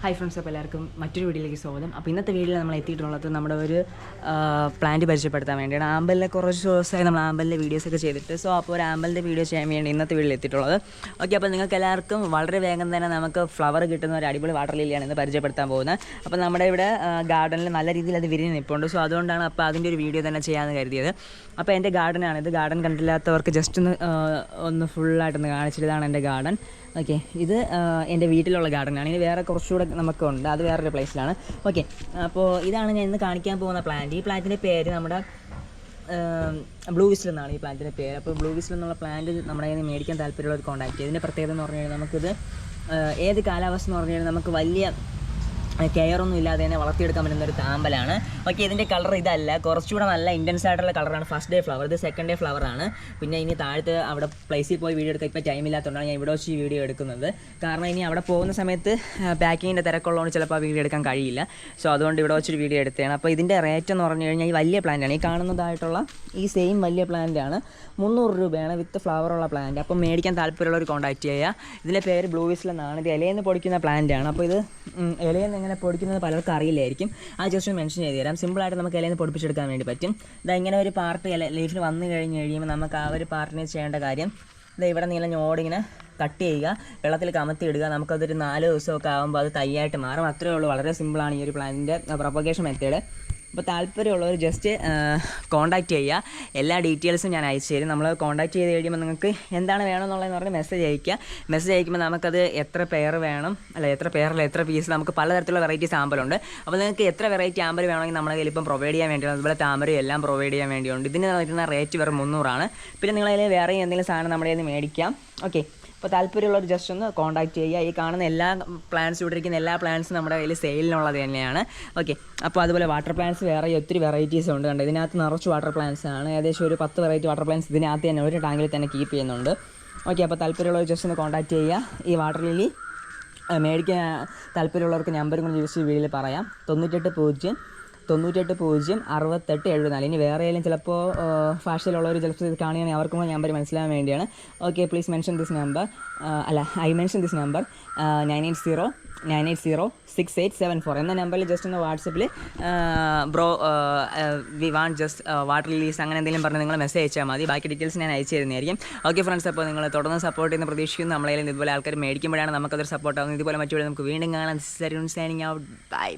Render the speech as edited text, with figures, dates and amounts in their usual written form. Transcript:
Hi friends, അപ്പോൾ എല്ലാവർക്കും മറ്റൊരു വീഡിയോയിലേക്ക് സ്വാഗതം. അപ്പോൾ ഇന്നത്തെ വീഡിയോയിൽ നമ്മൾ എത്തിയിട്ടുള്ളത് നമ്മുടെ ഒരു പ്ലാന്റ് പരിചയപ്പെടുത്താൻ വേണ്ടിയാണ്. ആമ്പലിലെ കുറച്ച് ദിവസമായി നമ്മൾ ആമ്പലിൻ്റെ വീഡിയോസൊക്കെ ചെയ്തിട്ട്, അപ്പോൾ ഒരു ആമ്പലിൻ്റെ വീഡിയോ ചെയ്യാൻ വേണ്ടി ഇന്നത്തെ വീഡിയോയിൽ എത്തിയിട്ടുള്ളത്. ഓക്കെ, അപ്പോൾ നിങ്ങൾക്ക് എല്ലാവർക്കും വളരെ വേഗം തന്നെ നമുക്ക് ഫ്ലവർ കിട്ടുന്ന ഒരു അടിപൊളി വാട്ടർ ലില്ലിയാണ് ഇന്ന് പരിചയപ്പെടുത്താൻ പോകുന്നത്. അപ്പോൾ നമ്മുടെ ഇവിടെ ഗാർഡനിൽ നല്ല രീതിയിൽ അത് വിരിഞ്ഞ് നിൽപ്പുണ്ട്. അതുകൊണ്ടാണ് അപ്പോൾ അതിൻ്റെ ഒരു വീഡിയോ തന്നെ ചെയ്യാമെന്ന് കരുതിയത്. അപ്പോൾ എൻ്റെ ഗാർഡനാണിത്. ഗാർഡൻ കണ്ടില്ലാത്തവർക്ക് ജസ്റ്റ് ഒന്ന് ഫുള്ളായിട്ടൊന്ന് കാണിച്ചിട്ട് ഇതാണ് എൻ്റെ ഗാർഡൻ. ഓക്കെ, ഇത് എൻ്റെ വീട്ടിലുള്ള ഗാർഡനാണ്. ഇനി വേറെ കുറച്ചുകൂടെ നമുക്കുണ്ട്, അത് വേറൊരു പ്ലേസിലാണ്. ഓക്കെ, അപ്പോൾ ഇതാണ് ഞാൻ ഇന്ന് കാണിക്കാൻ പോകുന്ന പ്ലാന്റ്. ഈ പ്ലാന്റിൻ്റെ പേര് നമ്മുടെ ബ്ലൂ വിസിൽ എന്നാണ് ഈ പ്ലാന്റിൻ്റെ പേര്. അപ്പോൾ ബ്ലൂ വിസിൽ എന്നുള്ള പ്ലാന്റ് നമ്മുടെ കയ്യിൽ നിന്ന് മേടിക്കാൻ താല്പര്യമുള്ളവർ കോൺടാക്ട് ചെയ്യും. ഇതിൻ്റെ പ്രത്യേകത എന്ന് പറഞ്ഞു കഴിഞ്ഞാൽ നമുക്കിത് ഏത് കാലാവസ്ഥ എന്ന് പറഞ്ഞു കഴിഞ്ഞാൽ നമുക്ക് വലിയ കെയറൊന്നും ഇല്ലാതെ തന്നെ വളർത്തിയെടുക്കാൻ പറ്റുന്ന ഒരു ആമ്പലാണ്. ഓക്കെ, ഇതിൻ്റെ കളർ ഇതല്ല, കുറച്ചുകൂടെ നല്ല ഇൻറ്റൻസ് ആയിട്ടുള്ള കളറാണ്. ഫസ്റ്റ് ഡേ ഫ്ലവർ, ഇത് സെക്കൻഡ് ഡേ ഫ്ലവറാണ്. പിന്നെ ഇനി താഴത്ത് അവിടെ പ്ലേസിൽ പോയി വീഡിയോ എടുക്കാൻ ഇപ്പോൾ ടൈം ഇല്ലാത്തതുകൊണ്ടാണ് ഞാൻ ഇവിടെ വെച്ച് ഈ വീഡിയോ എടുക്കുന്നത്. കാരണം ഇനി അവിടെ പോകുന്ന സമയത്ത് പാക്കിങ്ങിൻ്റെ തിരക്കുള്ളതുകൊണ്ട് ചിലപ്പോൾ ആ വീഡിയോ എടുക്കാൻ കഴിയില്ല. അതുകൊണ്ട് ഇവിടെ വെച്ചൊരു വീഡിയോ എടുത്തതാണ്. അപ്പോൾ ഇതിൻ്റെ റേറ്റ് എന്ന് പറഞ്ഞു കഴിഞ്ഞാൽ ഈ വലിയ പ്ലാന്റാണ്, ഈ കാണുന്നതായിട്ടുള്ള ഈ സെയിം വലിയ പ്ലാന്റാണ് 300 രൂപയാണ് വിത്ത് ഫ്ലവറുള്ള പ്ലാന്റ്. അപ്പോൾ മേടിക്കാൻ താല്പര്യമുള്ളവർ കോൺടാക്ട് ചെയ്യുക. ഇതിൻ്റെ പേര് ബ്ലൂ വിസിൽ എന്നാണ്. ഇത് ഇലയിൽ നിന്ന് പൊടിക്കുന്ന പ്ലാന്റാണ്. അപ്പോൾ ഇത് ഇലയിൽ നിന്ന് എങ്ങനെ പൊടിക്കുന്നത് പലർക്കും അറിയില്ലായിരിക്കും. അത് ജസ്റ്റ് മെൻഷൻ ചെയ്ത് തരാം. സിമ്പിളായിട്ട് നമുക്ക് ഇലയിൽ നിന്ന് പൊടിപ്പിച്ചെടുക്കാൻ വേണ്ടി പറ്റും. ഇങ്ങനെ ഒരു പാർട്ട് ലീഫിൽ വന്നു കഴിയുമ്പോൾ നമുക്ക് ആ ഒരു പാർട്ടിന് ചെയ്യേണ്ട കാര്യം ഇവിടെ നീളം ഞോടിങ്ങനെ കട്ട് ചെയ്യുക, വെള്ളത്തിൽ കമത്തി ഇടുക. നമുക്കതൊരു 4 ദിവസമൊക്കെ ആകുമ്പോൾ അത് തൈയായിട്ട് മാറും. അത്രയേ ഉള്ളൂ. വളരെ സിമ്പിളാണ് ഈ ഒരു പ്ലാന്റിൻ്റെ പ്രൊപ്പഗേഷൻ മെത്തേഡ്. അപ്പോൾ താല്പര്യമുള്ളവർ ജസ്റ്റ് കോൺടാക്ട് ചെയ്യുക. എല്ലാ ഡീറ്റെയിൽസും ഞാൻ അയച്ചു തരും. നമ്മൾ കോൺടാക്ട് ചെയ്ത് കഴിയുമ്പോൾ നിങ്ങൾക്ക് എന്താണ് വേണമെന്നുള്ളതെന്ന് പറഞ്ഞാൽ മെസ്സേജ് അയയ്ക്കുക. മെസ്സേജ് അയക്കുമ്പോൾ നമുക്കത് എത്ര പെയർ വേണം, എത്ര പെയറിൽ എത്ര പീസ്, നമുക്ക് പലതരത്തിലുള്ള വെറൈറ്റീസ് ആമ്പലുണ്ട്. അപ്പോൾ നിങ്ങൾക്ക് എത്ര വെറൈറ്റി ആമ്പൽ വേണമെങ്കിൽ നമ്മുടെ കയ്യിൽ ഇപ്പം പ്രൊവൈഡ് ചെയ്യാൻ വേണ്ടിയാണ്. അതുപോലെ താമരയും എല്ലാം പ്രൊവൈഡ് ചെയ്യാൻ വേണ്ടിയുണ്ട്. ഇതിന് വരുന്ന റേറ്റ് വെറും 300 പിന്നെ നിങ്ങളതിൽ വേറെ എന്തെങ്കിലും സാധനം നമ്മുടെ കയ്യിൽ നിന്ന് മേടിക്കാം. ഓക്കെ, അപ്പോൾ താല്പര്യമുള്ളവർ ജസ്റ്റ് ഒന്ന് കോൺടാക്ട് ചെയ്യുക. ഈ കാണുന്ന എല്ലാ പ്ലാന്റ്സ്, ഇവിടെ ഇരിക്കുന്ന എല്ലാ പ്ലാന്റ്സും നമ്മുടെ കയ്യിൽ സെയിലിനുള്ളത് തന്നെയാണ്. ഓക്കെ, അപ്പോൾ അതുപോലെ വാട്ടർ പ്ലാന്റ്സ് വേറെ ഒത്തിരി വെറൈറ്റീസ് ഉണ്ട്. കണ്ട് ഇതിനകത്ത് നിറച്ച് വാട്ടർ പ്ലാന്റ്സ് ആണ്. ഏകദേശം ഒരു 10 വെറൈറ്റി വാട്ടർ പ്ലാന്റ്സ് ഇതിനകത്ത് തന്നെ ഒരു ടാങ്കിൽ തന്നെ കീപ്പ് ചെയ്യുന്നുണ്ട്. ഓക്കെ, അപ്പോൾ താല്പര്യമുള്ളവർ ജസ്റ്റ് ഒന്ന് കോൺടാക്ട് ചെയ്യുക. ഈ വാട്ടർ ലില്ലി മേടിക്കാൻ താല്പര്യമുള്ളവർക്ക് നമ്പറും കൂടി ജസ്റ്റ് വീഡിയോയിൽ പറയാം. 98 0 68 74. ഇനി വേറെ ആയാലും ചിലപ്പോൾ ഭാഷയിലുള്ളവർ ചിലപ്പോൾ ഇത് കാണുകയാണെങ്കിൽ അവർക്കും നമ്പർ മനസ്സിലാകാൻ വേണ്ടിയാണ്. Okay, please mention this number. I mention this number 980 എന്ന നമ്പറിൽ ജസ്റ്റ് ഒന്ന് വാട്സപ്പിൽ bro we want just water release അങ്ങനെ എന്തെങ്കിലും പറഞ്ഞ് നിങ്ങൾ മെസ്സേജ് അയച്ചാൽ മതി. ബാക്കി ഡീറ്റെയിൽസ് ഞാൻ അയച്ചു തരുന്നതായിരിക്കും. ഓക്കെ ഫ്രണ്ട്സ്, അപ്പോൾ നിങ്ങൾ തുടർന്ന് സപ്പോർട്ട് ചെയ്യുന്ന പ്രതീക്ഷിക്കുന്നു. നമ്മളതിൽ ഇതുപോലെ ആൾക്കാർ മേടിക്കുമ്പോഴാണ് നമുക്കതൊരു സപ്പോർട്ട് ആകുന്നത്. ഇതുപോലെ മറ്റു നമുക്ക് വീണ്ടും കാണാം. Signing out. ബൈ.